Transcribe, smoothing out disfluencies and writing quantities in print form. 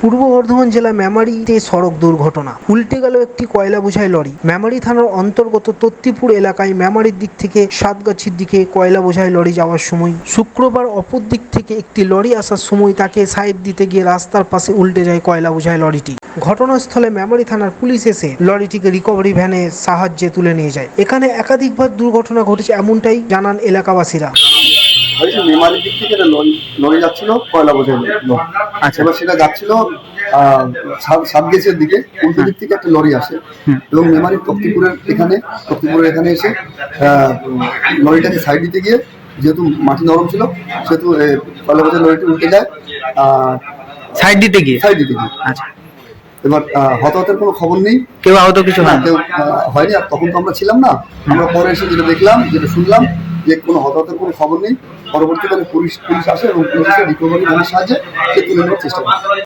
পূর্ব বর্ধমান জেলা মেমারিতে সড়ক দুর্ঘটনা, উল্টে গেল একটি কয়লা বোঝাই লরি। মেমারি থানার অন্তর্গত তত্তিপুর এলাকায় মেমারির দিক থেকে সাতগাছির দিকে কয়লা বোঝাই লরি যাওয়ার সময় শুক্রবার অপর দিক থেকে একটি লরি আসার সময় তাকে সাইড দিতে গিয়ে রাস্তার পাশে উল্টে যায় কয়লা বোঝাই লরিটি। ঘটনাস্থলে মেমারি থানার পুলিশ এসে লরিটিকে রিকভারি ভ্যানের সাহায্যে তুলে নিয়ে যায়। এখানে একাধিকবার দুর্ঘটনা ঘটেছে এমনটাই জানান এলাকাবাসীরা। মেমারির দিক থেকে একটা লরি যাচ্ছিল কয়লা বোঝাই লরি। আচ্ছা, এবার সেটা যাচ্ছিল সাবগেজের দিকে। উল্টো দিক থেকে একটা লরি আসে এবং মেমারির তক্তিপুরের এখানে এসে লরিটাকে সাইড দিতে গিয়ে, যেহেতু মাটি নরম ছিল সেহেতু কয়লা বোঝাই লরিটি উল্টে যায় সাইড দিতে গিয়ে। আচ্ছা, এবার হতাহতের কোনো খবর নেই, কেউ আহত কিছু কেউ হয়নি। আর তখন তো আমরা ছিলাম না, আমরা পরে এসে যেটা দেখলাম, যেটা শুনলাম যে কোনো হতাহতের কোনো খবর নেই। পরবর্তীকালে পুলিশ আসে এবং পুলিশ এসে রিকভারি ভ্যানের সাহায্যে সে তুলে নেওয়ার চেষ্টা করে।